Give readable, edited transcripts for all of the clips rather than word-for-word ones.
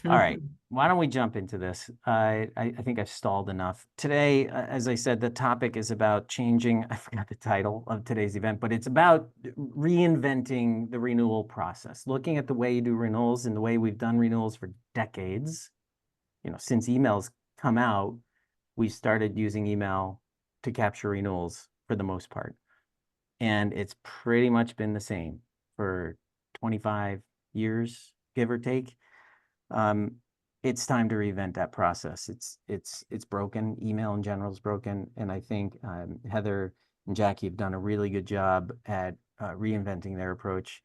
All right, why don't we jump into this? I think I've stalled enough. Today, as I said, the topic is about changing, I forgot the title of today's event, but it's about reinventing the renewal process, looking at the way you do renewals and the way we've done renewals for decades. You know, since emails come out, we started using email to capture renewals for the most part. And it's pretty much been the same for 25 years, give or take. It's time to reinvent that process. It's broken. Email in general is broken, and I think Heather and Jackie have done a really good job at reinventing their approach.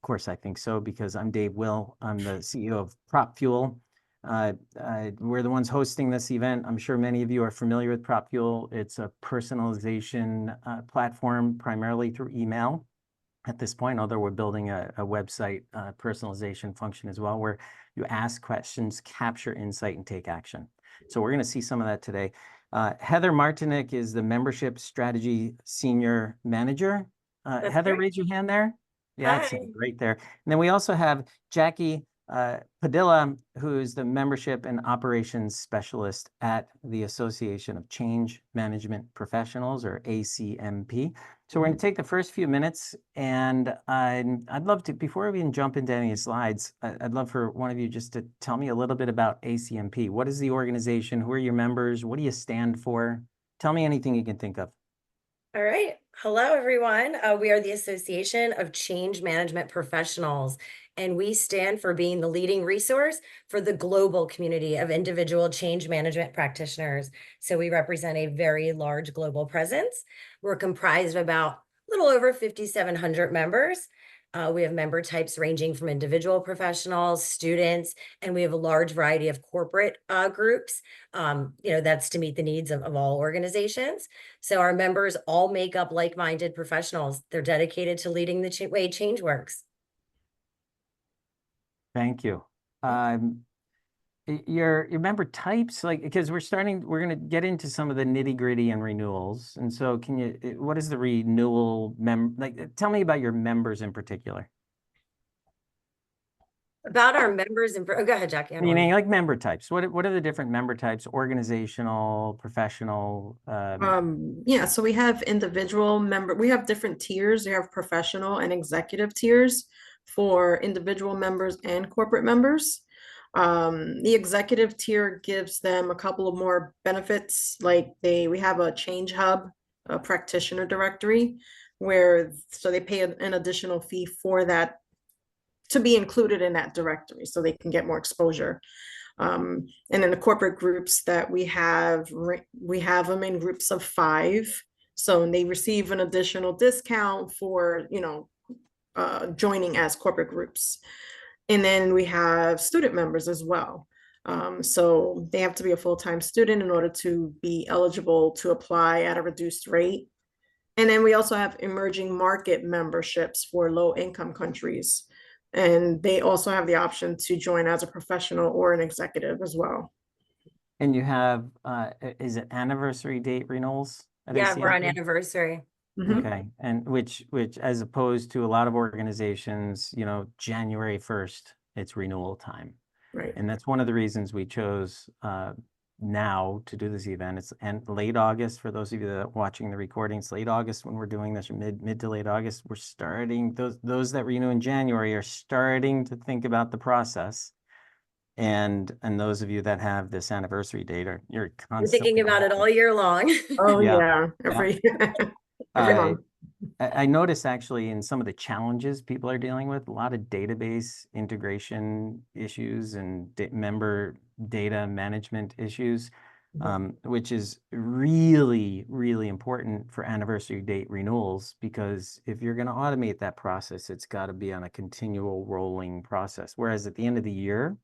Of course, I think so because I'm Dave Will. I'm the CEO of Prop Fuel. We're the ones hosting this event. I'm sure many of you are familiar with Prop Fuel. It's a personalization platform primarily through email at this point, although we're building a website personalization function as well, where you ask questions, capture insight, and take action. So we're going to see some of that today. Heather Martinick is the Membership Strategy Senior Manager. Heather, Great. raise your hand there. Yeah, Hi. it's right there. And then we also have Jackie Padilla, who is the Membership and Operations Specialist at the Association of Change Management Professionals, or ACMP. So we're going to take the first few minutes, and I'd love to, before we even jump into any slides, I'd love for one of you just to tell me a little bit about ACMP. What is the organization? Who are your members? What do you stand for? Tell me anything you can think of. All right. Hello, everyone. We are the Association of Change Management Professionals, and we stand for being the leading resource for the global community of individual change management practitioners. So we represent a very large global presence. We're comprised of about a little over 5,700 members. We have member types ranging from individual professionals, students, and we have a large variety of corporate groups. That's to meet the needs of all organizations. So our members all make up like-minded professionals. They're dedicated to leading the way change works. Thank you. Your member types, like, because we're going to get into some of the nitty gritty and renewals. And so what is the renewal tell me about your members in particular. About our members and go ahead, Jackie. Meaning like member types. What are the different member types? Organizational, professional? Yeah, so we have individual member, we have different tiers. We have professional and executive tiers for individual members and corporate members. The executive tier gives them a couple of more benefits, like we have a change hub, a practitioner directory, so they pay an additional fee for that to be included in that directory so they can get more exposure. And then the corporate groups that we have them in groups of 5. So they receive an additional discount for, joining as corporate groups. And then we have student members as well. So they have to be a full-time student in order to be eligible to apply at a reduced rate. And then we also have emerging market memberships for low-income countries. And they also have the option to join as a professional or an executive as well. And you have, is it anniversary date renewals? Yeah, we're on anniversary. Okay, and which as opposed to a lot of organizations, January 1st, it's renewal time. Right. And that's one of the reasons we chose now to do this event. It's late August for those of you that are watching the recordings. Late August when we're doing this, mid to late August, we're starting, those that renew in January are starting to think about the process. And those of you that have this anniversary date you're constantly thinking about it all year long. Oh yeah. Every month. I noticed actually in some of the challenges people are dealing with, a lot of database integration issues and member data management issues, which is really, really important for anniversary date renewals, because if you're going to automate that process, it's got to be on a continual rolling process. Whereas at the end of the year,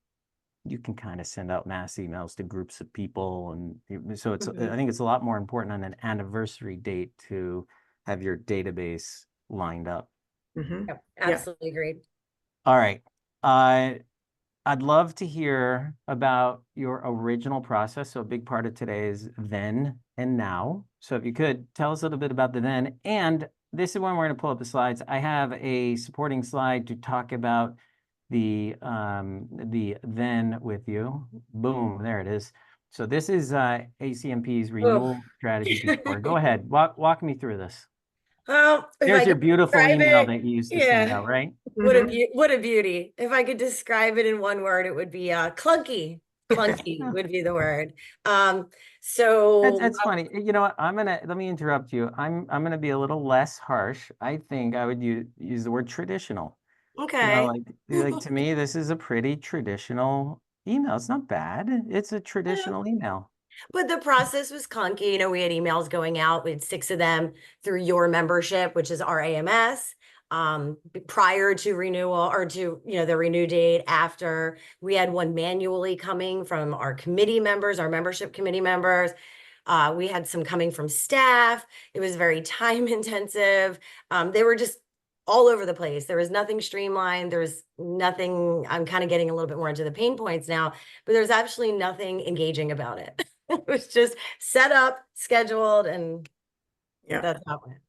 you can kind of send out mass emails to groups of people. And so I think it's a lot more important on an anniversary date to have your database lined up. Yep, absolutely agreed. All right. I'd love to hear about your original process. So a big part of today is then and now. So if you could tell us a little bit about the then, and this is when we're going to pull up the slides. I have a supporting slide to talk about the then with you. Boom, there it is. So this is ACMP's Oh. renewal strategy before. Go ahead, walk me through this. Well, if I There's your could beautiful describe email it, that you used to send yeah. out, right? What a beauty. If I could describe it in one word, it would be clunky. Clunky would be the word. Um, so That's funny. You know what? Let me interrupt you. I'm gonna be a little less harsh. I think I would use the word traditional. You know, okay. like to me, this is a pretty traditional email. It's not bad. It's a traditional email. But the process was clunky. You know, we had emails going out. We had 6 of them through your membership, which is our AMS. Prior to renewal or to, you know, the renew date after, we had one manually coming from our committee members, our membership committee members. We had some coming from staff. It was very time intensive. They were just all over the place. There was nothing streamlined. There was nothing. I'm kind of getting a little bit more into the pain points now, but there's actually nothing engaging about it. It was just set up, scheduled, and Yeah. that's how it went.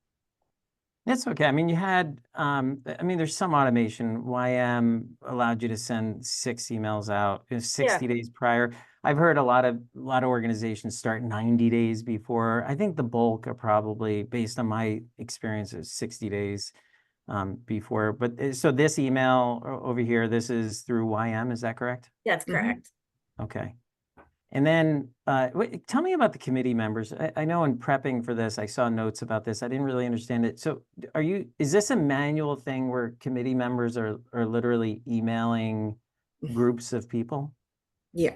That's okay. I mean, I mean, there's some automation. YM allowed you to send 6 emails out 60 Yeah, days prior. I've heard a lot of organizations start 90 days before. I think the bulk are probably, based on my experience, is 60 days before. But so this email over here, this is through YM, is that correct? that's correct. Okay. And then tell me about the committee members. I know in prepping for this, I saw notes about this. I didn't really understand it. So is this a manual thing where committee members are literally emailing groups of people? Yeah.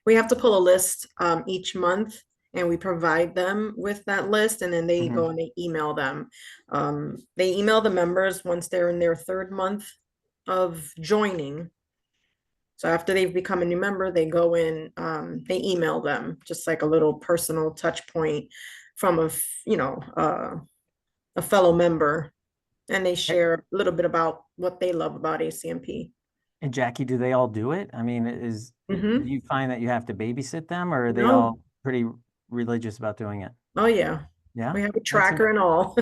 We have to pull a list each month and we provide them with that list and then they Mhm. go and they email them. They email the members once they're in their 3rd month of joining. So after they've become a new member, they go in, they email them just like a little personal touch point from a fellow member, and they A- share a little bit about what they love about ACMP. And Jackie, do they all do it? I mean, do Hmm. you find that you have to babysit them, or are they No, all pretty religious about doing it? oh yeah, Yeah, we have a that's tracker and all.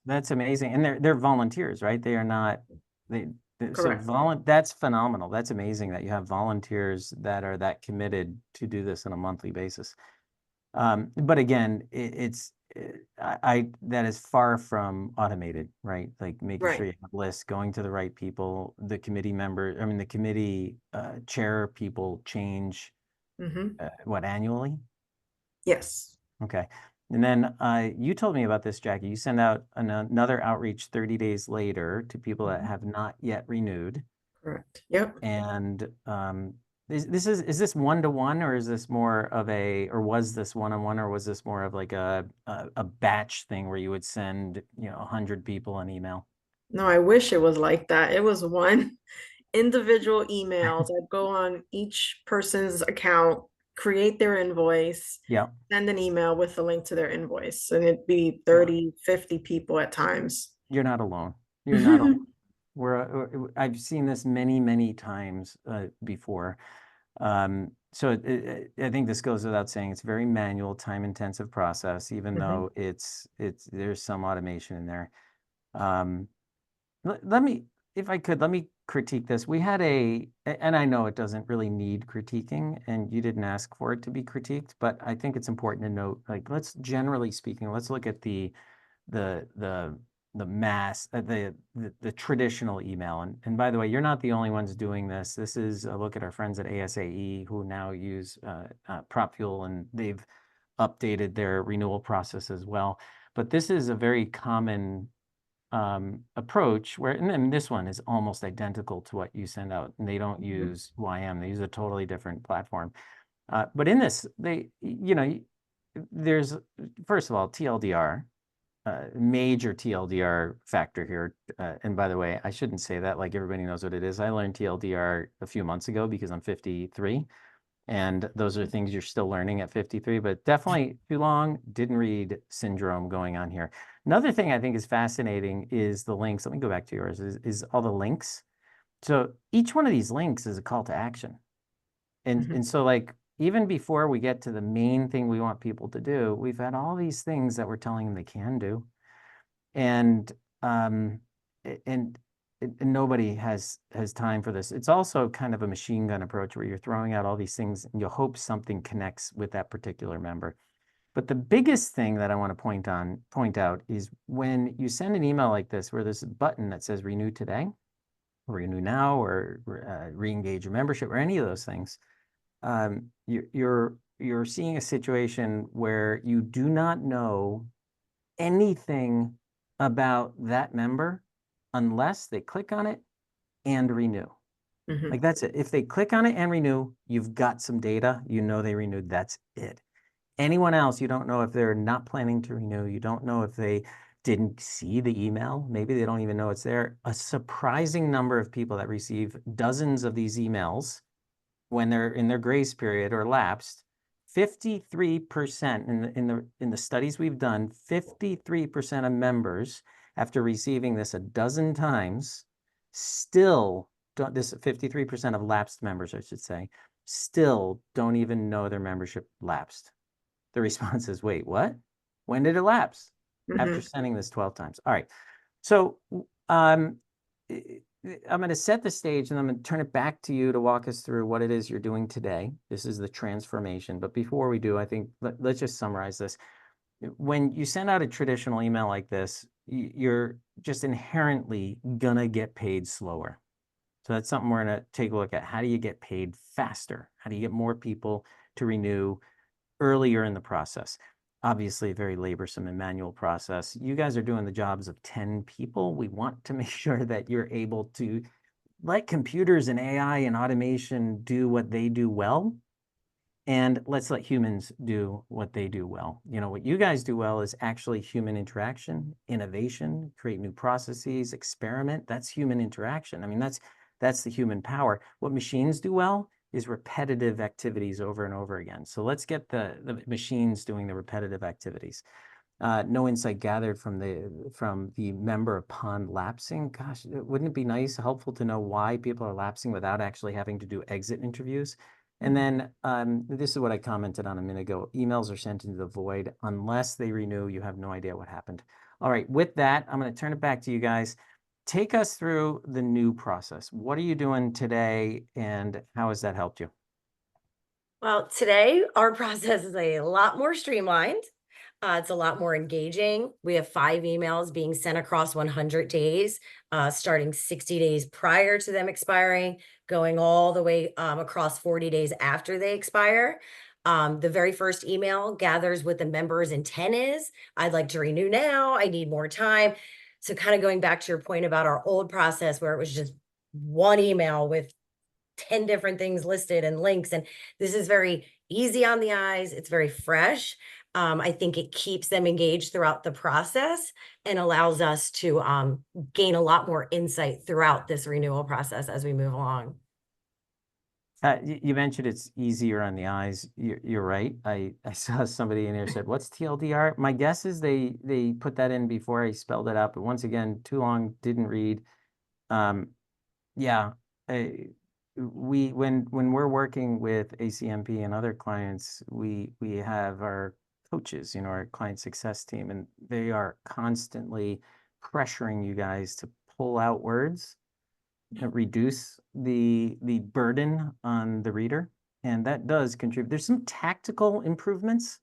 That's amazing. And they're volunteers, right? They are not they so Correct. that's phenomenal. That's amazing that you have volunteers that are that committed to do this on a monthly basis. But again, that is far from automated, right? Like making sure Right. you have lists, going to the right people, the committee member, I mean the committee chair people change Hmm. what annually? Yes. Okay. And then you told me about this, Jackie. You send out another outreach 30 days later to people that Mhm. have not yet renewed. Correct. Yep. And is this one-to-one, or is this more of or was this one-on-one, or was this more of like a batch thing where you would send, 100 people an email? No, I wish it was like that. It was one individual emails. I'd go on each person's account, create their invoice, Yeah. send an email with the link to their invoice, and it'd be Yeah. 30, 50 people at times. You're not alone. You're not alone. I've seen this many, many times before. So I think this goes without saying, it's a very manual, time-intensive process, even Mhm. though there's some automation in there. Um, let me, if I could, let me critique this. We had and I know it doesn't really need critiquing, and you didn't ask for it to be critiqued, but I think it's important to note, like, generally speaking, let's look at the the the mass the traditional email. And by the way, you're not the only ones doing this. This is a look at our friends at ASAE who now use PropFuel, and they've updated their renewal process as well. But this is a very common approach where, and then this one is almost identical to what you send out, and they don't Mhm. use YM. They use a totally different platform. But in this, there's, first of all, TLDR, major TLDR factor here. And by the way, I shouldn't say that like everybody knows what it is. I learned TLDR a few months ago because I'm 53. And those are things you're still learning at 53, but definitely too long, didn't read syndrome going on here. Another thing I think is fascinating is the links. Let me go back to yours, is all the links. So each one of these links is a call to action. Mhm. And so like, even before we get to the main thing we want people to do, we've had all these things that we're telling them they can do. And um, and nobody has time for this. It's also kind of a machine gun approach where you're throwing out all these things and you hope something connects with that particular member. But the biggest thing that I want to point out is when you send an email like this, where there's a button that says renew today, or renew now, or re-engage your membership, or any of those things, you're seeing a situation where you do not know anything about that member unless they click on it and renew. Like that's it. If they click on it and renew, you've got some data, you know they renewed, that's it. Anyone else, you don't know if they're not planning to renew. You don't know if they didn't see the email. Maybe they don't even know it's there. A surprising number of people that receive dozens of these emails when they're in their grace period or lapsed, 53% in the studies we've done, 53% of members, after receiving this a dozen times, still don't, this 53% of lapsed members, I should say, still don't even know their membership lapsed. The response is, wait, what? When did it lapse? After sending this 12 times. All right. So I'm going to set the stage and I'm going to turn it back to you to walk us through what it is you're doing today. This is the transformation. But before we do, I think let's just summarize this. When you send out a traditional email like this, you're just inherently going to get paid slower. So that's something we're going to take a look at. How do you get paid faster? How do you get more people to renew earlier in the process? Obviously, a very laborsome and manual process. You guys are doing the jobs of 10 people. We want to make sure that you're able to let computers and AI and automation do what they do well. And let's let humans do what they do well. You know, what you guys do well is actually human interaction, innovation, create new processes, experiment. That's human interaction. I mean, that's the human power. What machines do well is repetitive activities over and over again. So let's get the machines doing the repetitive activities. No insight gathered from the member upon lapsing. Gosh, wouldn't it be nice, helpful to know why people are lapsing without actually having to do exit interviews? And then this is what I commented on a minute ago. Emails are sent into the void. Unless they renew, you have no idea what happened. All right, with that, I'm going to turn it back to you guys. Take us through the new process. What are you doing today and how has that helped you? Well, today our process is a lot more streamlined. It's a lot more engaging. We have 5 emails being sent across 100 days, starting 60 days prior to them expiring, going all the way across 40 days after they expire. The very first email gathers what the member's intent is. I'd like to renew now. I need more time. So kind of going back to your point about our old process where it was just one email with 10 different things listed and links. And this is very easy on the eyes. It's very fresh. I think it keeps them engaged throughout the process and allows us to gain a lot more insight throughout this renewal process as we move along. You mentioned it's easier on the eyes. You're right. I saw somebody in here said, what's TLDR? My guess is they put that in before I spelled it out, but once again, too long, didn't read. Yeah, when we're working with ACMP and other clients, we have our coaches, you know, our client success team, and they are constantly pressuring you guys to pull out words and reduce the burden on the reader, and that does contribute. There's some tactical improvements.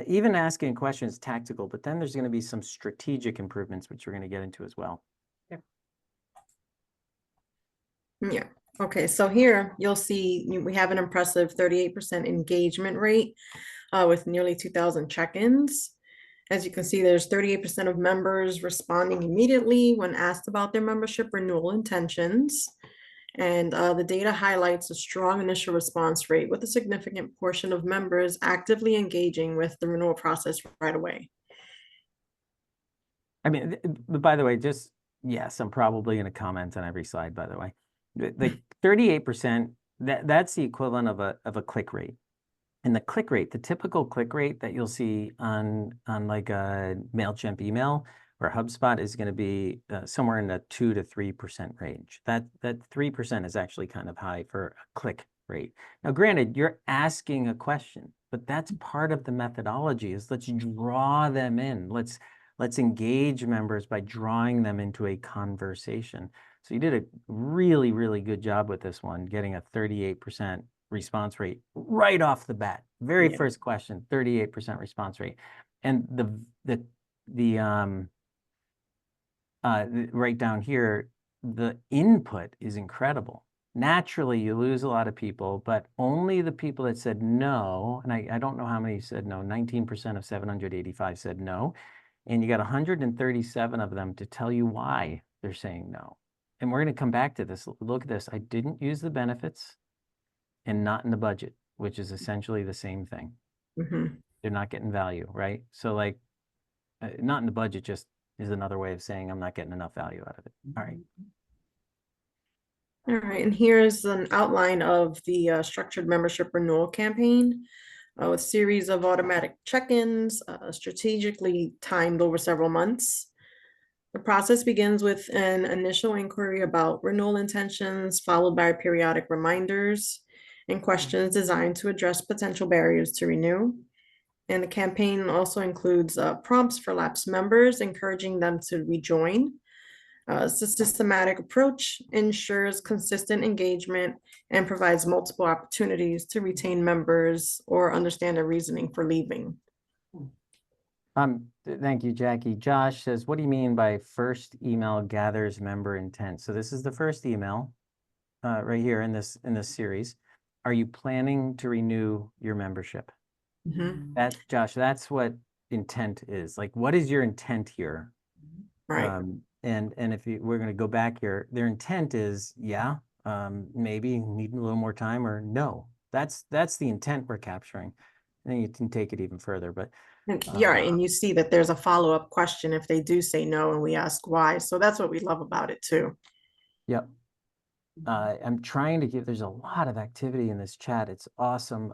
Even asking questions tactical, but then there's going to be some strategic improvements, which we're going to get into as well. Yeah. Okay. So here you'll see we have an impressive 38% engagement rate with nearly 2,000 check-ins. As you can see, there's 38% of members responding immediately when asked about their membership renewal intentions. And the data highlights a strong initial response rate with a significant portion of members actively engaging with the renewal process right away. I mean, by the way, just, yes, I'm probably going to comment on every slide, by the way. The 38%, that's the equivalent of a click rate. And the click rate, the typical click rate that you'll see on like a MailChimp email or HubSpot is going to be somewhere in the 2 to 3% range. That 3% is actually kind of high for a click rate. Now, granted, you're asking a question, but that's part of the methodology is let's draw them in. Let's engage members by drawing them into a conversation. So you did a really, really good job with this one, getting a 38% response rate right off the bat. Very Yeah. first question, 38% response rate. And right down here, the input is incredible. Naturally, you lose a lot of people, but only the people that said no, and I don't know how many said no, 19% of 785 said no, and you got 137 of them to tell you why they're saying no. And we're going to come back to this. Look at this. I didn't use the benefits and not in the budget, which is essentially the same thing. Mhm. They're not getting value, right? So like, not in the budget just is another way of saying I'm not getting enough value out of it. All right. All right, and here's an outline of the structured membership renewal campaign with series of automatic check-ins, strategically timed over several months. The process begins with an initial inquiry about renewal intentions, followed by periodic reminders and questions designed to address potential barriers to renew. And the campaign also includes prompts for lapsed members, encouraging them to rejoin. It's a systematic approach, ensures consistent engagement, and provides multiple opportunities to retain members or understand their reasoning for leaving. Thank you, Jackie. Josh says, what do you mean by first email gathers member intent? So this is the first email right here in this series. Are you planning to renew your membership? Mhm. Josh, that's what intent is. Like, what is your intent here? Right. And if we're going to go back here, their intent is, yeah, maybe need a little more time, or no. That's the intent we're capturing. And then you can take it even further, but Yeah, and you see that there's a follow-up question if they do say no, and we ask why. So that's what we love about it too. yep. I'm trying to there's a lot of activity in this chat. It's awesome.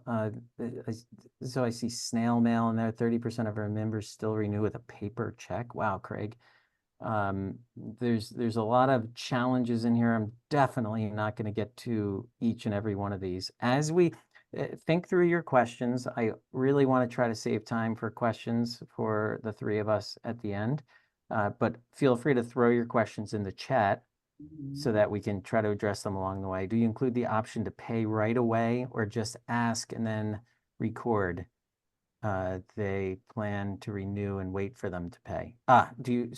So I see snail mail in there. 30% of our members still renew with a paper check. Wow, Craig. There's a lot of challenges in here. I'm definitely not going to get to each and every one of these. As we think through your questions, I really want to try to save time for questions for the three of us at the end. But feel free to throw your questions in the chat so that we can try to address them along the way. Do you include the option to pay right away, or just ask and then record? They plan to renew and wait for them to pay. Do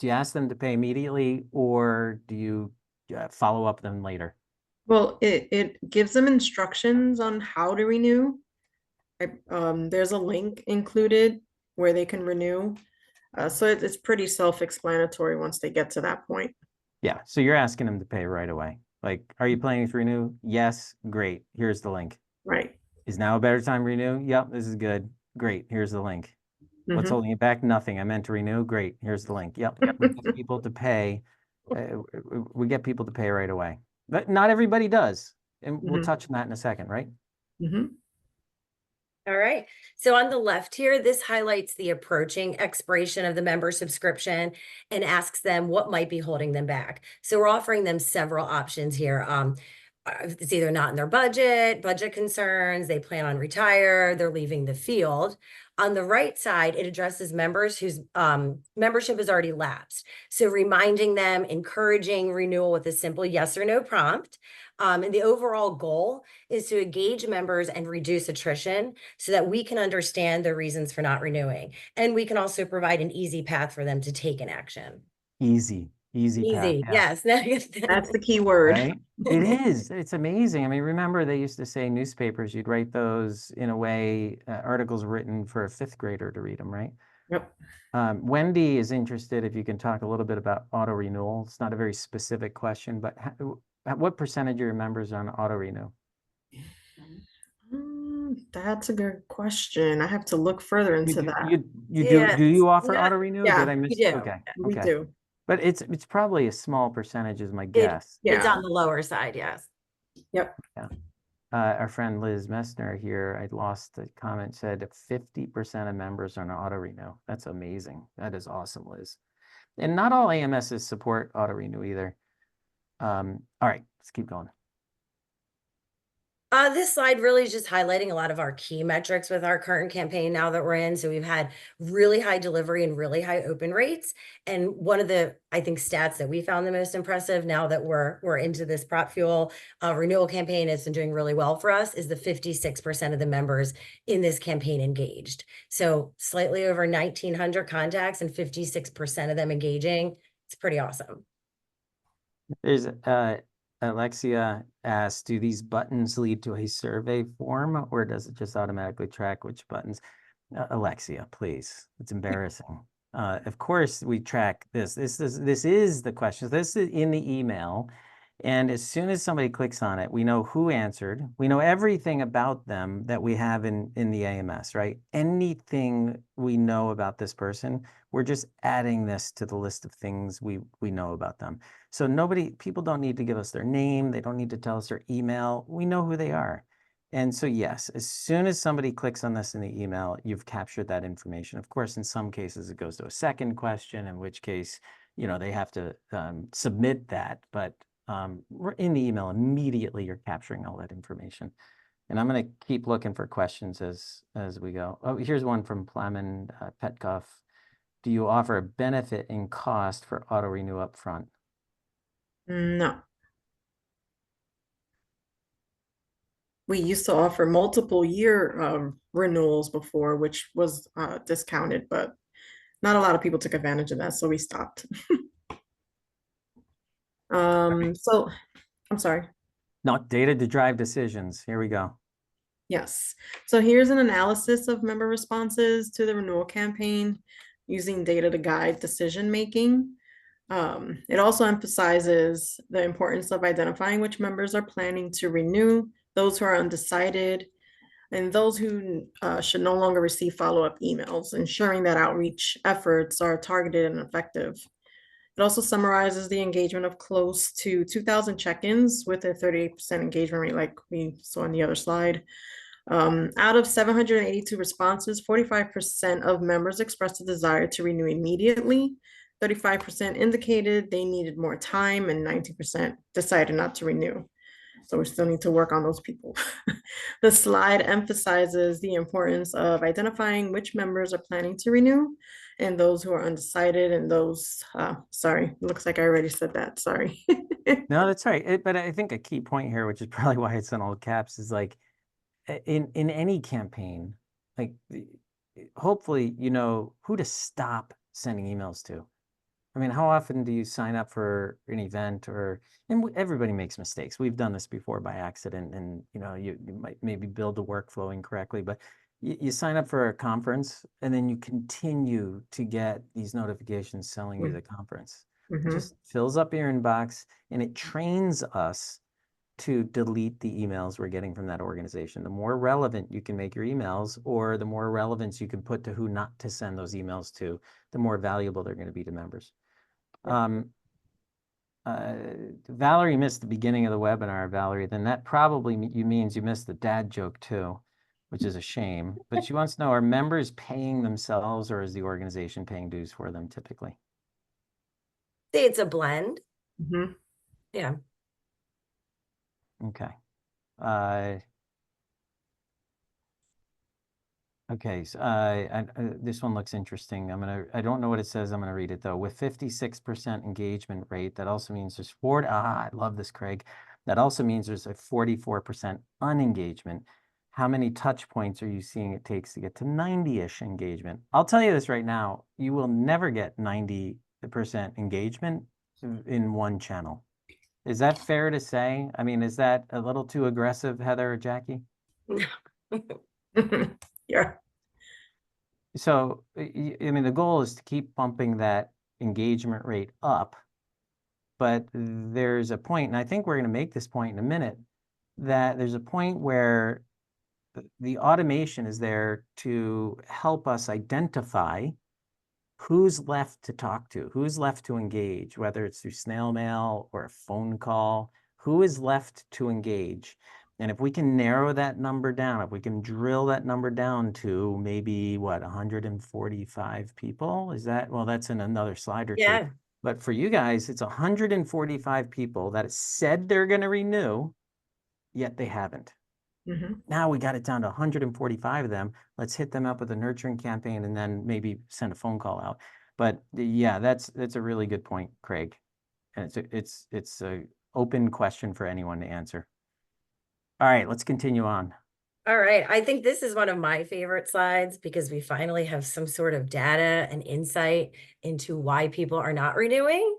you ask them to pay immediately, or do you follow up them later? Well, it gives them instructions on how to renew. There's a link included where they can renew. So it's pretty self-explanatory once they get to that point. Yeah, so you're asking them to pay right away. Like, are you planning to renew? Yes, great. Here's the link. Right. Is now a better time to renew? Yep, this is good. Great. Here's the link. What's Mhm. holding you back? Nothing. I meant to renew. Great. Here's the link. Yep. We get people to pay. We get people to pay right away. But not everybody does. And we'll Mhm. touch on that in a second, right? Mhm. All right. So on the left here, this highlights the approaching expiration of the member subscription and asks them what might be holding them back. So we're offering them several options here. It's either not in their budget concerns, they plan on retire, they're leaving the field. On the right side, it addresses members whose membership has already lapsed. So reminding them, encouraging renewal with a simple yes or no prompt. And the overall goal is to engage members and reduce attrition so that we can understand the reasons for not renewing. And we can also provide an easy path for them to take an action. Easy path. Easy, Yeah. yes. That's the key word. Right? It is. It's amazing. I mean, remember they used to say newspapers, you'd write those in a way, articles written for a fifth grader to read them, right? Yep. Wendy is interested if you can talk a little bit about auto renewal. It's not a very specific question, but what percentage of your members are on auto renew? That's a good question. I have to look further into that. Do you offer Not, auto renew? Did Yeah, I we miss? do. Okay, we okay. do. But it's probably a small percentage is my It's guess. Yeah. on the lower side, yes. Yep. Yeah. Our friend Liz Messner here, I lost the comment, said 50% of members are on auto renew. That's amazing. That is awesome, Liz. And not all AMSs support auto renew either. All right, let's keep going. This slide really is just highlighting a lot of our key metrics with our current campaign now that we're in. So we've had really high delivery and really high open rates. And one of the, I think, stats that we found the most impressive now that we're into this prop fuel renewal campaign has been doing really well for us is the 56% of the members in this campaign engaged. So slightly over 1,900 contacts and 56% of them engaging. It's pretty awesome. There's Alexia asked, do these buttons lead to a survey form or does it just automatically track which buttons? Alexia, please. It's embarrassing. Of course we track this. This is the question. This is in the email. And as soon as somebody clicks on it, we know who answered. We know everything about them that we have in the AMS, right? Anything we know about this person, we're just adding this to the list of things we know about them. So people don't need to give us their name. They don't need to tell us their email. We know who they are. And so, yes, as soon as somebody clicks on this in the email, you've captured that information. Of course, in some cases, it goes to a second question, in which case, they have to submit that. But in the email, immediately you're capturing all that information. And I'm going to keep looking for questions as we go. Oh, here's one from Plamen Petkov. Do you offer a benefit in cost for auto renew up front? No. We used to offer multiple year renewals before, which was discounted, but not a lot of people took advantage of that, so we stopped. So I'm sorry. Not data to drive decisions. Here we go. Yes. So here's an analysis of member responses to the renewal campaign using data to guide decision making. It also emphasizes the importance of identifying which members are planning to renew, those who are undecided, and those who should no longer receive follow-up emails, ensuring that outreach efforts are targeted and effective. It also summarizes the engagement of close to 2,000 check-ins with a 38% engagement rate like we saw on the other slide. Out of 782 responses, 45% of members expressed a desire to renew immediately. 35% indicated they needed more time and 19% decided not to renew. So we still need to work on those people. The slide emphasizes the importance of identifying which members are planning to renew and those who are undecided and those, sorry, looks like I already said that, sorry. No, that's right. But I think a key point here, which is probably why it's in all caps, is like in any campaign, like hopefully you know who to stop sending emails to. I mean, how often do you sign up for an event and everybody makes mistakes. We've done this before by accident and, you might maybe build the workflow incorrectly, but you sign up for a conference and then you continue to get these notifications telling you the conference. It just fills up your inbox and it trains us to delete the emails we're getting from that organization. The more relevant you can make your emails or the more relevance you can put to who not to send those emails to, the more valuable they're going to be to members. Valerie missed the beginning of the webinar, Valerie, then that probably means you missed the dad joke too, which is a shame. But she wants to know, are members paying themselves or is the organization paying dues for them typically? Say it's a blend. Yeah. Okay. Okay, so this one looks interesting. I don't know what it says. I'm gonna read it though. With 56% engagement rate, that also means there's I love this, Craig. That also means there's a 44% unengagement. How many touch points are you seeing it takes to get to 90-ish engagement? I'll tell you this right now, you will never get 90% engagement in one channel. Is that fair to say? I mean, is that a little too aggressive, Heather or Jackie? Yeah. So, I mean, the goal is to keep bumping that engagement rate up, but there's a point, and I think we're going to make this point in a minute, that there's a point where the automation is there to help us identify who's left to talk to, who's left to engage, whether it's through snail mail or a phone call, who is left to engage. And if we can narrow that number down, if we can drill that number down to maybe what, 145 people, is that, well, that's in another slide or two. But for you guys, it's 145 people that said they're going to renew, yet they haven't. Mhm. Now we got it down to 145 of them. Let's hit them up with a nurturing campaign and then maybe send a phone call out. But yeah, that's a really good point, Craig. And it's a open question for anyone to answer. All right, let's continue on. All right. I think this is one of my favorite slides because we finally have some sort of data and insight into why people are not renewing,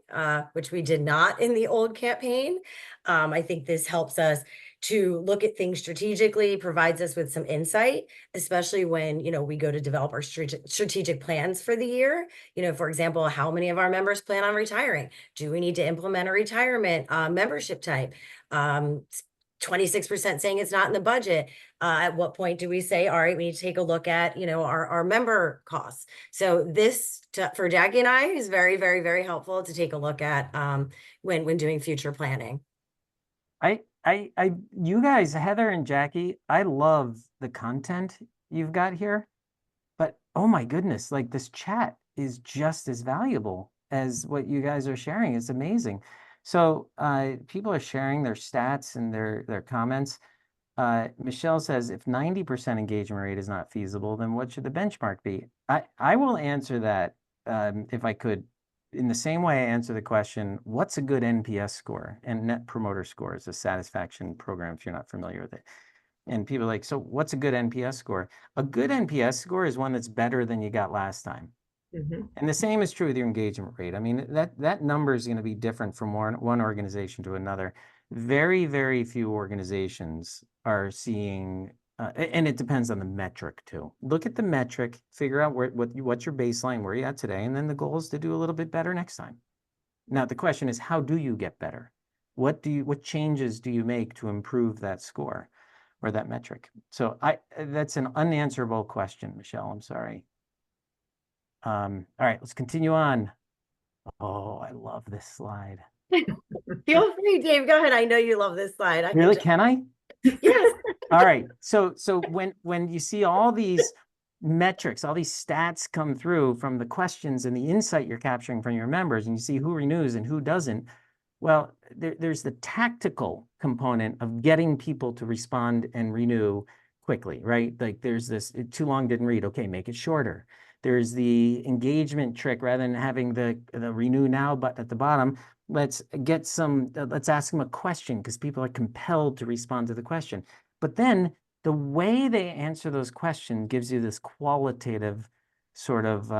which we did not in the old campaign. I think this helps us to look at things strategically, provides us with some insight, especially when, we go to develop our strategic plans for the year. For example, how many of our members plan on retiring? Do we need to implement a retirement membership type? 26% saying it's not in the budget. At what point do we say, all right, we need to take a look at, our member costs? So this for Jackie and I is very, very, very helpful to take a look at when doing future planning. You guys, Heather and Jackie, I love the content you've got here, but oh my goodness, like this chat is just as valuable as what you guys are sharing. It's amazing. So people are sharing their stats and their comments. Michelle says, if 90% engagement rate is not feasible, then what should the benchmark be? I will answer that if I could, in the same way I answer the question, what's a good NPS score? And Net Promoter Score is a satisfaction program if you're not familiar with it. And people are like, so what's a good NPS score? A good NPS score is one that's better than you got last time. Mhm. And the same is true with your engagement rate. I mean, that number is going to be different from one organization to another. Very, very few organizations are seeing, and it depends on the metric too. Look at the metric, figure out what's your baseline, where you're at today, and then the goal is to do a little bit better next time. Now, the question is, how do you get better? What changes do you make to improve that score or that metric? So that's an unanswerable question, Michelle. I'm sorry. All right, let's continue on. Oh, I love this slide. Feel free, Dave. Go ahead. I know you love this slide. Really, can I? Yes. All right. So when you see all these metrics, all these stats come through from the questions and the insight you're capturing from your members, and you see who renews and who doesn't, well, there's the tactical component of getting people to respond and renew quickly, right? Like there's this, too long didn't read. Okay, make it shorter. There's the engagement trick. Rather than having the renew now button at the bottom, let's ask them a question because people are compelled to respond to the question. But then the way they answer those questions gives you this qualitative sort of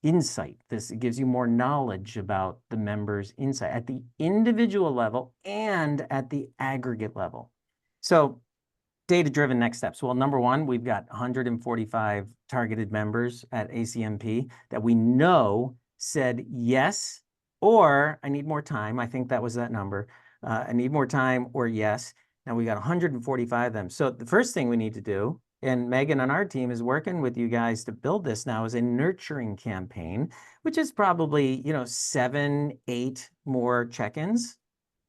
insight. This gives you more knowledge about the member's insight at the individual level and at the aggregate level. So data-driven next steps. Well, number one, we've got 145 targeted members at ACMP that we know said yes, or I need more time. I think that was that number. I need more time or yes. Now we got 145 of them. So the first thing we need to do, and Megan on our team is working with you guys to build this now, is a nurturing campaign, which is probably, 7, 8 more check-ins.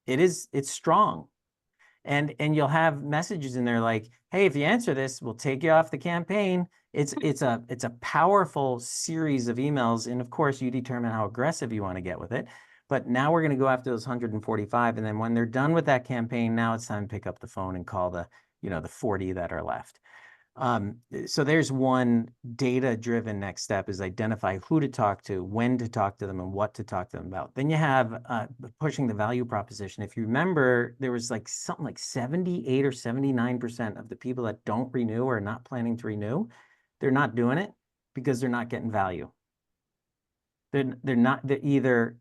It's strong. And you'll have messages in there like, hey, if you answer this, we'll take you off the campaign. It's a powerful series of emails. And of course, you determine how aggressive you want to get with it. But now we're going to go after those 145. And then when they're done with that campaign, now it's time to pick up the phone and call the 40 that are left. So there's one data-driven next step is identify who to talk to, when to talk to them, and what to talk to them about. Then you have pushing the value proposition. If you remember, there was like something like 78 or 79% of the people that don't renew or are not planning to renew, they're not doing it because they're not getting value. They're either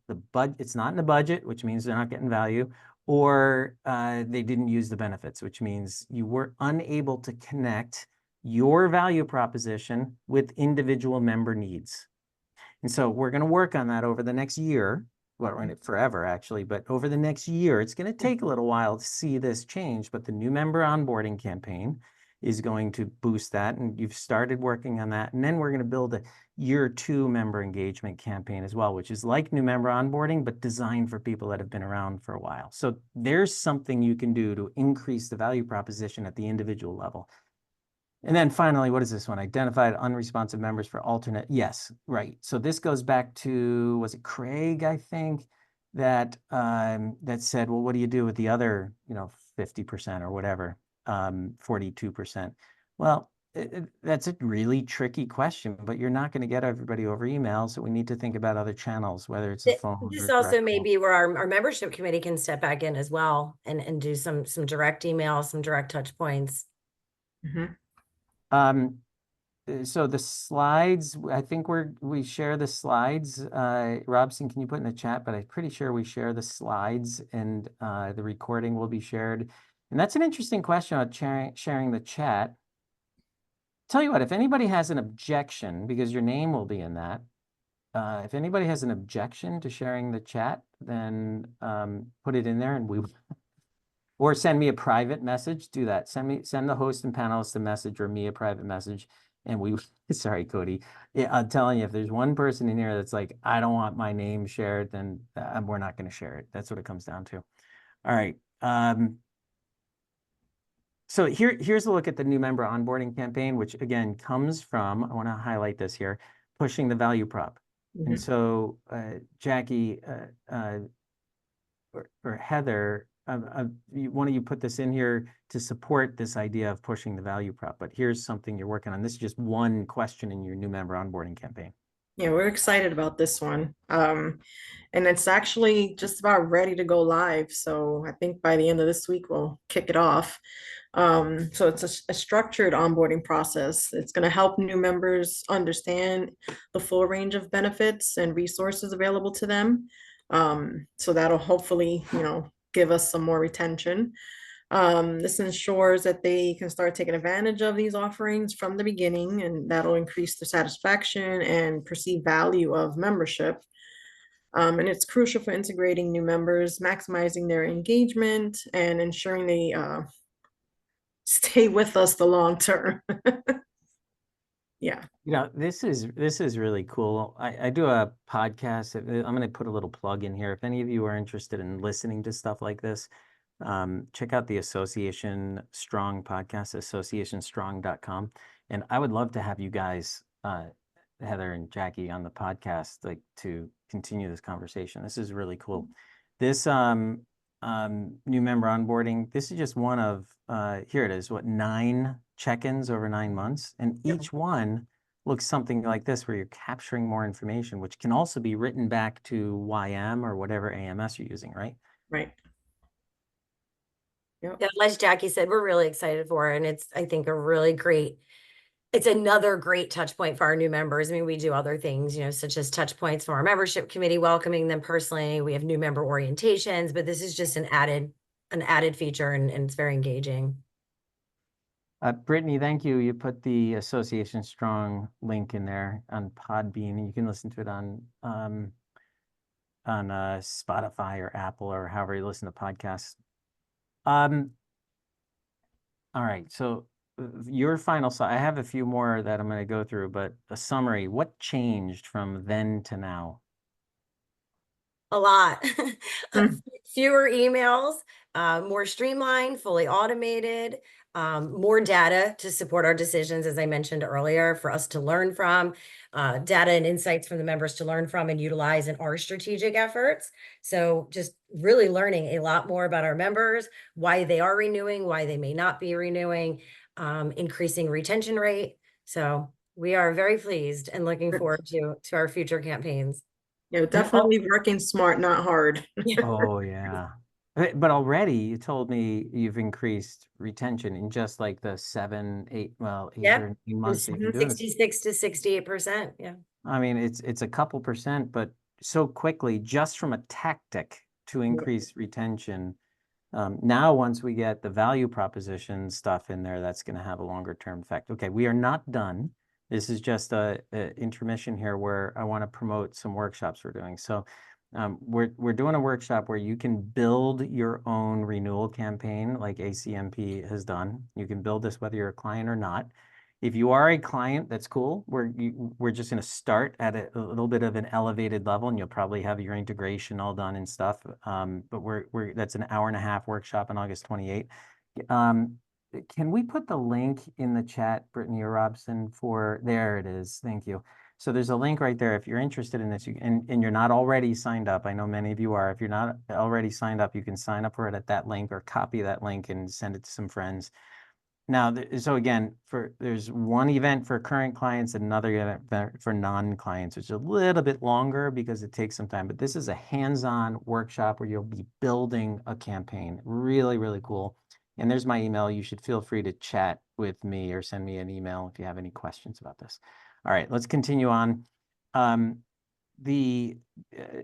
it's not in the budget, which means they're not getting value, or they didn't use the benefits, which means you were unable to connect your value proposition with individual member needs. And so we're going to work on that over the next year. Well, we're in it forever, actually, but over the next year, it's going to take a little while to see this change. But the new member onboarding campaign is going to boost that. And you've started working on that. And then we're going to build a year 2 member engagement campaign as well, which is like new member onboarding, but designed for people that have been around for a while. So there's something you can do to increase the value proposition at the individual level. And then finally, what is this one? Identified unresponsive members for alternate. Yes, right. So this goes back to, was it Craig, I think, that said, well, what do you do with the other, 50% or whatever? 42%. Well, that's a really tricky question, but you're not going to get everybody over email. So we need to think about other channels, whether it's a phone This or direct also may call. be where our membership committee can step back in as well and do some direct email, some direct touch points. Mhm. So the slides, I think we share the slides. Robson, can you put in the chat? But I'm pretty sure we share the slides, and the recording will be shared. And that's an interesting question about sharing the chat. Tell you what, if anybody has an objection, because your name will be in that, if anybody has an objection to sharing the chat, then put it in there, and we or send me a private message. Do that. Send the host and panelists a message or me a private message. And we, sorry, Cody. Yeah, I'm telling you, if there's one person in here that's like, I don't want my name shared, then we're not going to share it. That's what it comes down to. All right. So here's a look at the new member onboarding campaign, which again comes from, I want to highlight this here, pushing the value prop. And Mhm. so Jackie or Heather, one of you put this in here to support this idea of pushing the value prop, but here's something you're working on. This is just one question in your new member onboarding campaign. Yeah, we're excited about this one. And it's actually just about ready to go live. So I think by the end of this week, we'll kick it off. So it's a structured onboarding process. It's going to help new members understand the full range of benefits and resources available to them. So that'll hopefully, give us some more retention. This ensures that they can start taking advantage of these offerings from the beginning, and that'll increase the satisfaction and perceived value of membership. And it's crucial for integrating new members, maximizing their engagement, and ensuring they stay with us the long term. Yeah. This is really cool. I do a podcast. I'm going to put a little plug in here. If any of you are interested in listening to stuff like this, check out the Association Strong podcast, associationstrong.com. And I would love to have you guys, Heather and Jackie, on the podcast, like to continue this conversation. This is really cool. This new member onboarding, this is just one of, here it is, 9 check-ins over 9 months. And each one looks something like this, where you're capturing more information, which can also be written back to YM or whatever AMS you're using, right? Right. Yep. Yeah, as Jackie said, we're really excited for it. And it's, I think, it's another great touch point for our new members. I mean, we do other things, such as touch points for our membership committee, welcoming them personally. We have new member orientations, but this is just an added feature, and it's very engaging. Brittany, thank you. You put the Association Strong link in there on Podbean, and you can listen to it on Spotify or Apple or however you listen to podcasts. All right, so your final slide. I have a few more that I'm going to go through, but a summary. What changed from then to now? A lot. Fewer emails, more streamlined, fully automated, more data to support our decisions, as I mentioned earlier, for us to learn from, data and insights from the members to learn from and utilize in our strategic efforts. So just really learning a lot more about our members, why they are renewing, why they may not be renewing, increasing retention rate. So we are very pleased and looking forward to our future campaigns. Yeah, definitely working smart, not hard. Oh, yeah. But already you told me you've increased retention in just like the 8 or 9 months that you've been doing this. 66 to 68%. Yeah. I mean, it's a couple percent, but so quickly, just from a tactic to increase retention. Now, once we get the value proposition stuff in there, that's going to have a longer term effect. Okay, we are not done. This is just a intermission here where I want to promote some workshops we're doing. So we're doing a workshop where you can build your own renewal campaign like ACMP has done. You can build this whether you're a client or not. If you are a client, that's cool. We're just going to start at a little bit of an elevated level, and you'll probably have your integration all done and stuff. But that's an hour-and-a-half workshop on August 28th. Can we put the link in the chat, Brittany or Robson, there it is. Thank you. So there's a link right there. If you're interested in this, and you're not already signed up, I know many of you are. If you're not already signed up, you can sign up for it at that link or copy that link and send it to some friends. Now, so again, there's one event for current clients, another event for non-clients, which is a little bit longer because it takes some time. But this is a hands-on workshop where you'll be building a campaign. Really, really cool. And there's my email. You should feel free to chat with me or send me an email if you have any questions about this. All right, let's continue on. The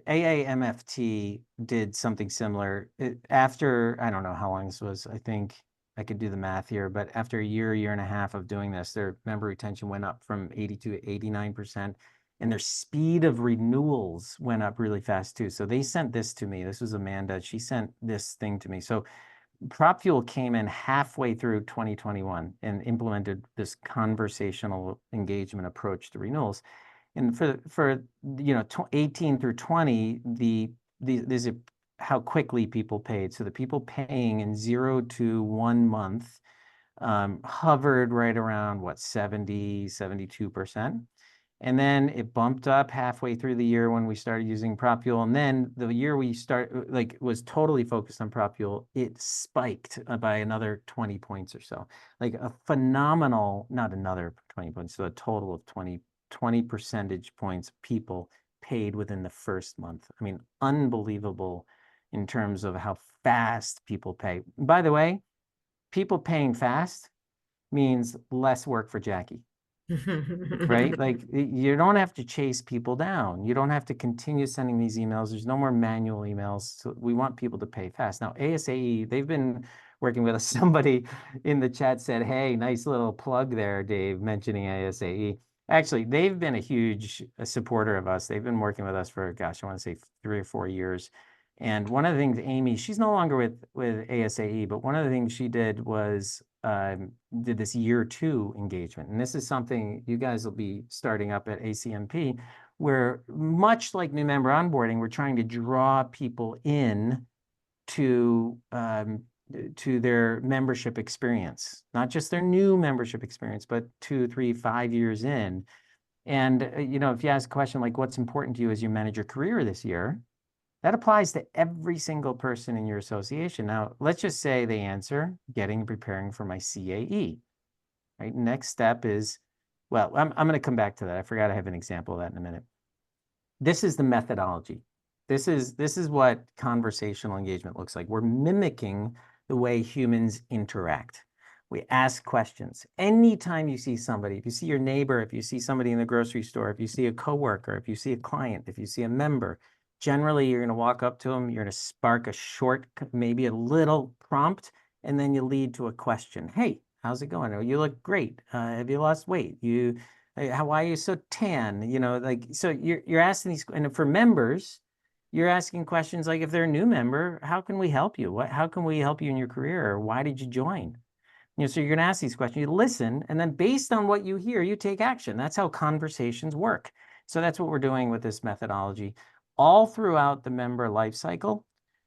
AAMFT did something similar. After, I don't know how long this was, I think I could do the math here, but after a year and a half of doing this, their member retention went up from 82 to 89%, and their speed of renewals went up really fast too. So they sent this to me. This was Amanda. She sent this thing to me. So PropFuel came in halfway through 2021 and implemented this conversational engagement approach to renewals. And for 18 through 20, these are how quickly people paid. So the people paying in 0 to 1 month hovered right around what, 72%. And then it bumped up halfway through the year when we started using PropFuel. And then the year we was totally focused on PropFuel, it spiked by another 20 points or so. Like a phenomenal, not another 20 points, so a total of 20 percentage points people paid within the first month. I mean, unbelievable in terms of how fast people pay. By the way, people paying fast means less work for Jackie, right? Like you don't have to chase people down. You don't have to continue sending these emails. There's no more manual emails. So we want people to pay fast. Now, ASAE, they've been working with us. Somebody in the chat said, hey, nice little plug there, Dave, mentioning ASAE. Actually, they've been a huge supporter of us. They've been working with us for, gosh, I want to say 3 or 4 years. And one of the things, Amy, she's no longer with ASAE, but one of the things she did was did this year 2 engagement. And this is something you guys will be starting up at ACMP, where much like new member onboarding, we're trying to draw people in to their membership experience, not just their new membership experience, but 2, 3, 5 years in. And, if you ask a question like, what's important to you as you manage your career this year, that applies to every single person in your association. Now, let's just say they answer, getting and preparing for my CAE, right? Next step is, well, I'm going to come back to that. I forgot I have an example of that in a minute. This is the methodology. This is what conversational engagement looks like. We're mimicking the way humans interact. We ask questions. Anytime you see somebody, if you see your neighbor, if you see somebody in the grocery store, if you see a coworker, if you see a client, if you see a member, generally you're going to walk up to them, you're going to spark a short, maybe a little prompt, and then you lead to a question. Hey, how's it going? Oh, you look great. Have you lost weight? Why are you so tan? So you're asking these, and for members, you're asking questions like, if they're a new member, how can we help you? How can we help you in your career? Or why did you join? So you're going to ask these questions, you listen, and then based on what you hear, you take action. That's how conversations work. So that's what we're doing with this methodology. All throughout the member life cycle,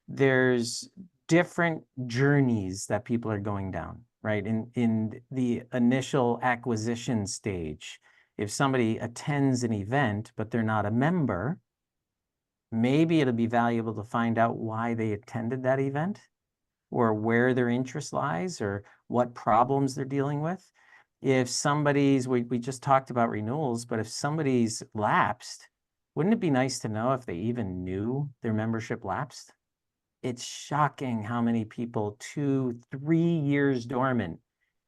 there's different journeys that people are going down, right? In the initial acquisition stage, if somebody attends an event, but they're not a member, maybe it'll be valuable to find out why they attended that event, or where their interest lies, or what problems they're dealing with. If somebody's, we just talked about renewals, but if somebody's lapsed, wouldn't it be nice to know if they even knew their membership lapsed? It's shocking how many people 2, 3 years dormant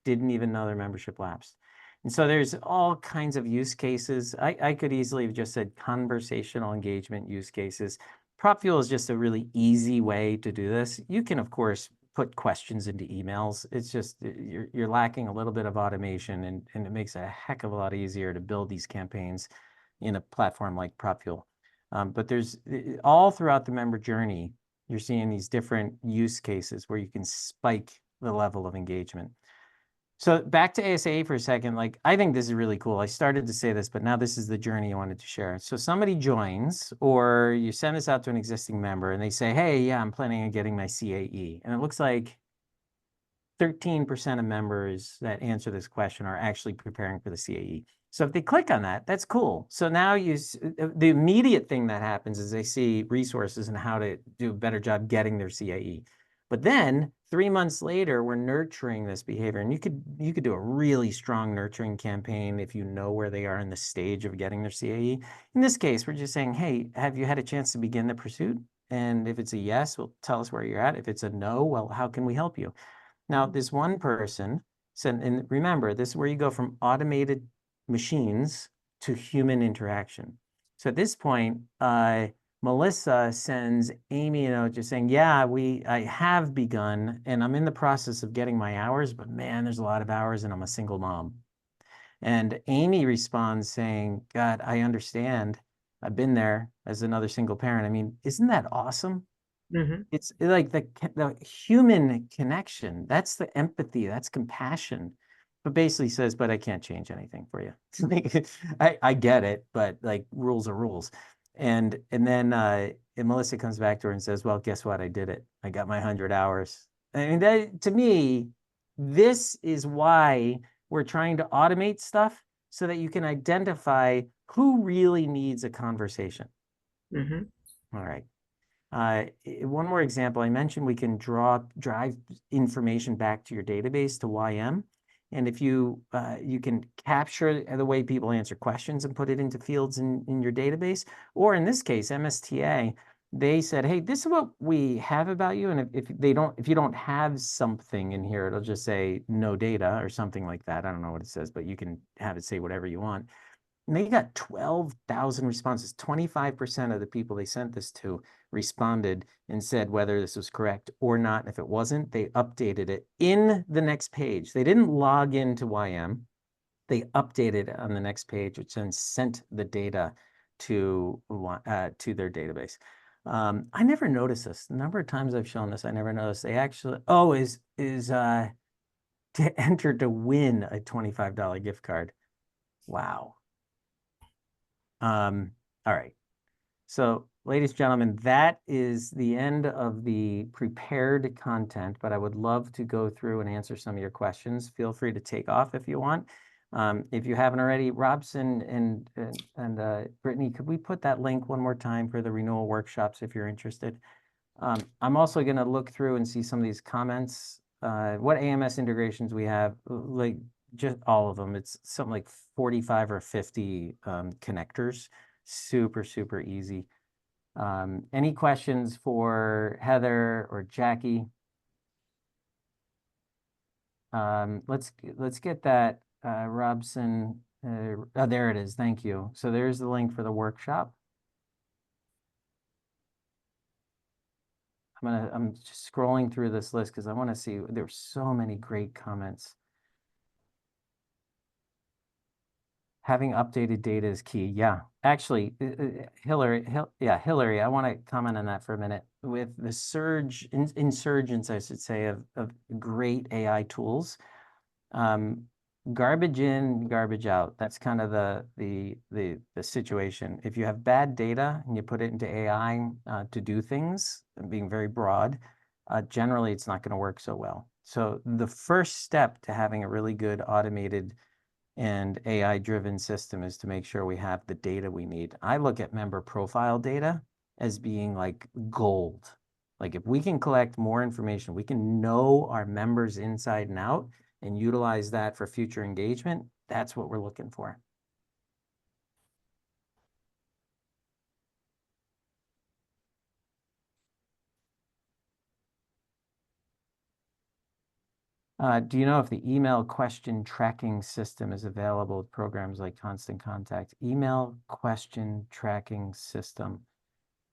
didn't even know their membership lapsed. And so there's all kinds of use cases. I could easily have just said conversational engagement use cases. PropFuel is just a really easy way to do this. You can, of course, put questions into emails. It's just, you're lacking a little bit of automation, and it makes it a heck of a lot easier to build these campaigns in a platform like PropFuel. But there's all throughout the member journey, you're seeing these different use cases where you can spike the level of engagement. So back to ASA for a second, like, I think this is really cool. I started to say this, but now this is the journey I wanted to share. So somebody joins, or you send this out to an existing member and they say, hey, yeah, I'm planning on getting my CAE. And it looks like 13% of members that answer this question are actually preparing for the CAE. So if they click on that, that's cool. So now the immediate thing that happens is they see resources and how to do a better job getting their CAE. But then 3 months later, we're nurturing this behavior. And you could do a really strong nurturing campaign if you know where they are in the stage of getting their CAE. In this case, we're just saying, hey, have you had a chance to begin the pursuit? And if it's a yes, well, tell us where you're at. If it's a no, well, how can we help you? Now, this one person said, and remember, this is where you go from automated machines to human interaction. So at this point, Melissa sends Amy a note just saying, yeah, I have begun and I'm in the process of getting my hours, but man, there's a lot of hours and I'm a single mom. And Amy responds saying, God, I understand. I've been there as another single parent. I mean, isn't that awesome? It's like the human connection. That's the empathy. That's compassion. But basically says, but I can't change anything for you. I get it, but like rules are rules. And then and Melissa comes back to her and says, well, guess what? I did it. I got my 100 hours. I mean, that to me, this is why we're trying to automate stuff so that you can identify who really needs a conversation. All right. One more example, I mentioned we can drive information back to your database to YM. And if you can capture the way people answer questions and put it into fields in your database, or in this case, MSTA, they said, hey, this is what we have about you. And if you don't have something in here, it'll just say no data or something like that. I don't know what it says, but you can have it say whatever you want. And they got 12,000 responses. 25% of the people they sent this to responded and said whether this was correct or not. And if it wasn't, they updated it in the next page. They didn't log into YM. They updated it on the next page, which then sent the data to their database. I never noticed this. The number of times I've shown this, I never noticed. They actually, to enter to win a $25 gift card. Wow. All right. So, ladies and gentlemen, that is the end of the prepared content, but I would love to go through and answer some of your questions. Feel free to take off if you want. If you haven't already, Robson and Brittany, could we put that link one more time for the renewal workshops if you're interested? I'm also going to look through and see some of these comments. What AMS integrations we have, like just all of them. It's something like 45 or 50 connectors. Super, super easy. Any questions for Heather or Jackie? Let's get that, Robson. Oh, there it is. Thank you. So there's the link for the workshop. I'm just scrolling through this list because I want to see. There's so many great comments. Having updated data is key. Yeah, actually, Hillary, Hillary, I want to comment on that for a minute. With the insurgence, I should say, of great AI tools, garbage in, garbage out. That's kind of the situation. If you have bad data and you put it into AI to do things, being very broad, generally it's not going to work so well. So the first step to having a really good automated and AI-driven system is to make sure we have the data we need. I look at member profile data as being like gold. Like if we can collect more information, we can know our members inside and out and utilize that for future engagement. That's what we're looking for. Do you know if the email question tracking system is available with programs like Constant Contact? Email question tracking system.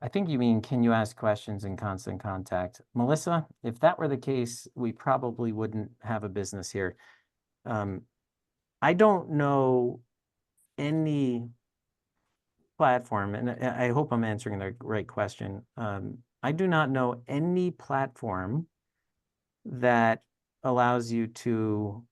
I think you mean, can you ask questions in Constant Contact? Melissa, if that were the case, we probably wouldn't have a business here. I don't know any platform, and I hope I'm answering the right question. I do not know any platform that allows you to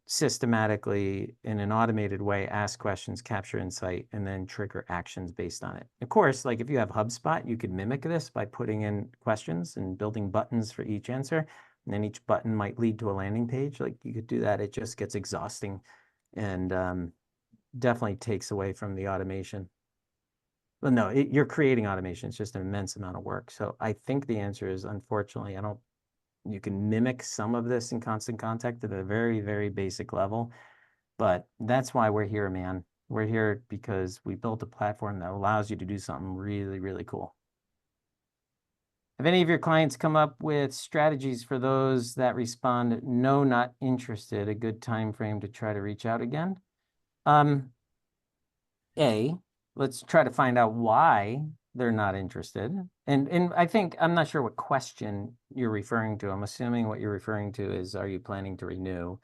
systematically, in an automated way, ask questions, capture insight, and then trigger actions based on it. Of course, like if you have HubSpot, you could mimic this by putting in questions and building buttons for each answer. And then each button might lead to a landing page. Like you could do that. It just gets exhausting and definitely takes away from the automation. Well, no, you're creating automation. It's just an immense amount of work. So I think the answer is, unfortunately, I don't You can mimic some of this in Constant Contact at a very, very basic level, but that's why we're here, man. We're here because we built a platform that allows you to do something really, really cool. Have any of your clients come up with strategies for those that respond, no, not interested, a good time frame to try to reach out again? Let's try to find out why they're not interested. And I think, I'm not sure what question you're referring to. I'm assuming what you're referring to is, are you planning to renew?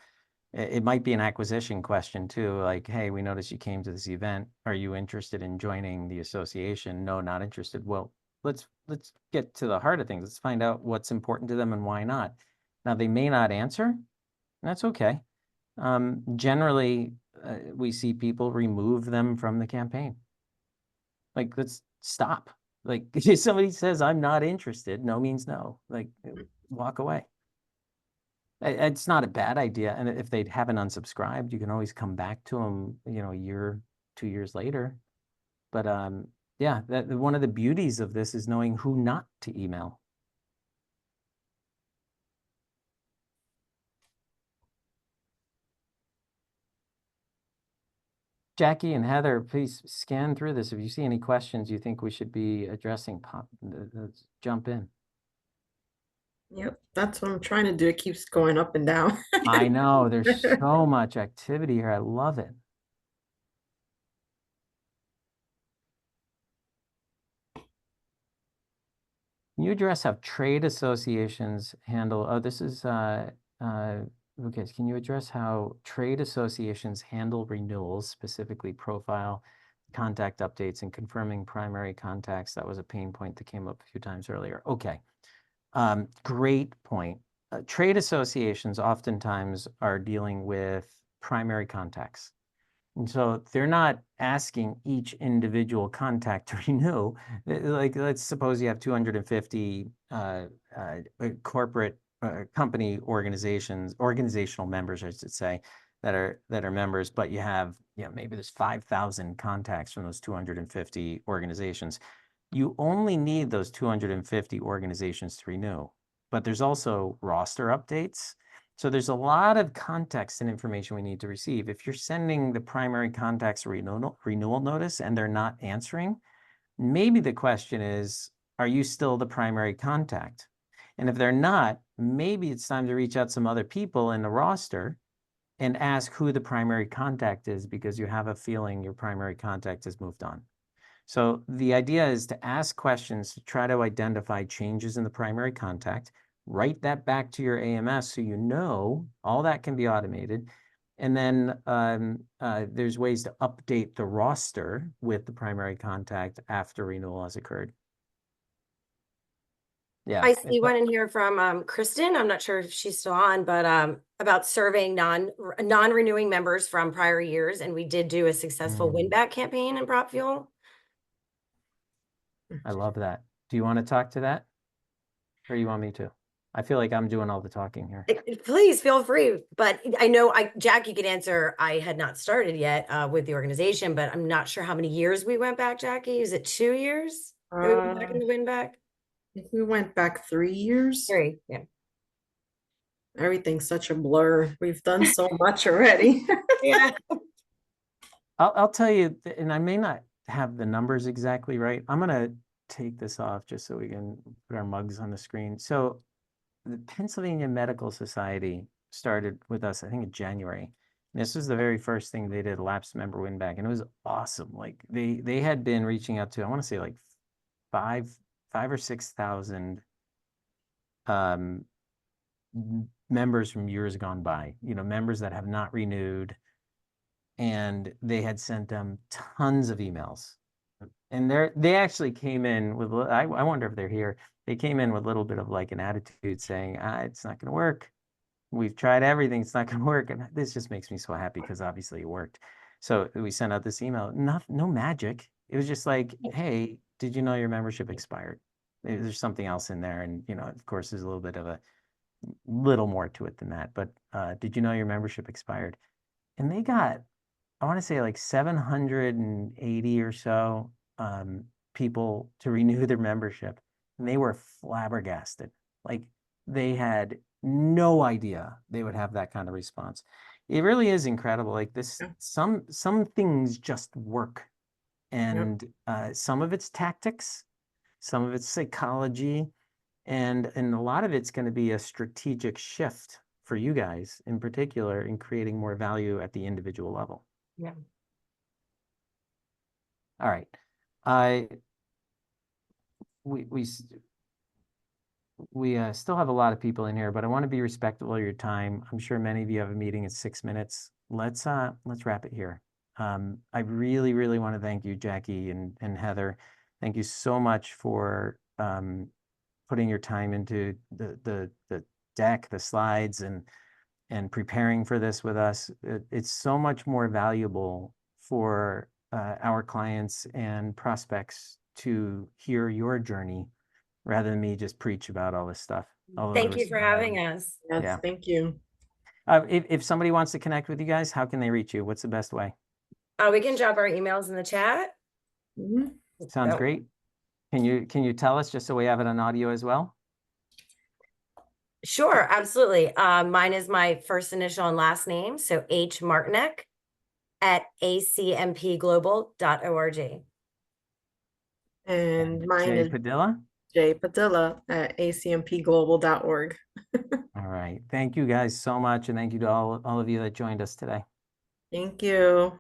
It might be an acquisition question too, like, hey, we noticed you came to this event. Are you interested in joining the association? No, not interested. Well, let's get to the heart of things. Let's find out what's important to them and why not. Now, they may not answer. That's okay. Generally, we see people remove them from the campaign. Like, let's stop. Like, if somebody says, I'm not interested, no means no. Like, walk away. It's not a bad idea. And if they haven't unsubscribed, you can always come back to them, a year, 2 years later. But yeah, one of the beauties of this is knowing who not to email. Jackie and Heather, please scan through this. If you see any questions you think we should be addressing, let's jump in. Yep, that's what I'm trying to do. It keeps going up and down. I know, there's so much activity here. I love it. Can you address how trade associations handle, this is, okay, can you address how trade associations handle renewals, specifically profile, contact updates, and confirming primary contacts? That was a pain point that came up a few times earlier. Okay, great point. Trade associations oftentimes are dealing with primary contacts. And so they're not asking each individual contact to renew. Like, let's suppose you have 250 corporate company organizational members, I should say, that are members, but you have, maybe there's 5,000 contacts from those 250 organizations. You only need those 250 organizations to renew, but there's also roster updates. So there's a lot of context and information we need to receive. If you're sending the primary contacts a renewal notice and they're not answering, maybe the question is, are you still the primary contact? And if they're not, maybe it's time to reach out to some other people in the roster and ask who the primary contact is, because you have a feeling your primary contact has moved on. So the idea is to ask questions to try to identify changes in the primary contact, write that back to your AMS so you know all that can be automated. And then there's ways to update the roster with the primary contact after renewal has occurred. Yeah. I see one in here from Kristen. I'm not sure if she's still on, but about serving non-renewing members from prior years. And we did do a successful win back campaign in Prop Fuel. I love that. Do you want to talk to that? Or you want me to? I feel like I'm doing all the talking here. Please feel free. But I know Jackie could answer. I had not started yet with the organization, but I'm not sure how many years we went back, Jackie. Is it 2 years that we went back in the win back? I think we went back 3 years. 3, yeah. Everything's such a blur. We've done so much already. Yeah. I'll tell you, and I may not have the numbers exactly right. I'm going to take this off just so we can put our mugs on the screen. So the Pennsylvania Medical Society started with us, I think, in January. And this was the very first thing they did, lapsed member win back, and it was awesome. Like, they had been reaching out to, I want to say, like five or 6,000 members from years gone by, members that have not renewed, and they had sent them tons of emails. And they actually came in with, I wonder if they're here. They came in with a little bit of like an attitude saying, it's not going to work. We've tried everything. It's not going to work. And this just makes me so happy because obviously it worked. So we sent out this email, no magic. It was just like, hey, did you know your membership expired? There's something else in there. And, of course, there's a little bit of a little more to it than that. But did you know your membership expired? And they got, I want to say, like 780 or so people to renew their membership. And they were flabbergasted. Like, they had no idea they would have that kind of response. It really is incredible. Like this, Yeah. some things just work. Yep. And some of it's tactics, some of it's psychology, and a lot of it's going to be a strategic shift for you guys in particular in creating more value at the individual level. Yeah. All right. We still have a lot of people in here, but I want to be respectful of your time. I'm sure many of you have a meeting in 6 minutes. Let's wrap it here. I really, really want to thank you, Jackie and Heather. Thank you so much for putting your time into the deck, the slides, and preparing for this with us. It's so much more valuable for our clients and prospects to hear your journey rather than me just preach about all this stuff. Thank you for having us. Yes, Yeah. thank you. If somebody wants to connect with you guys, how can they reach you? What's the best way? We can drop our emails in the chat. Mhm. Sounds Oh, great. Can you tell us just so we have it on audio as well? Sure, absolutely. Mine is my first initial and last name, so H Martinek at acmpglobal.org. And mine Jay is Padilla? Jay Padilla at acmpglobal.org. All right. Thank you guys so much. And thank you to all of you that joined us today. Thank you.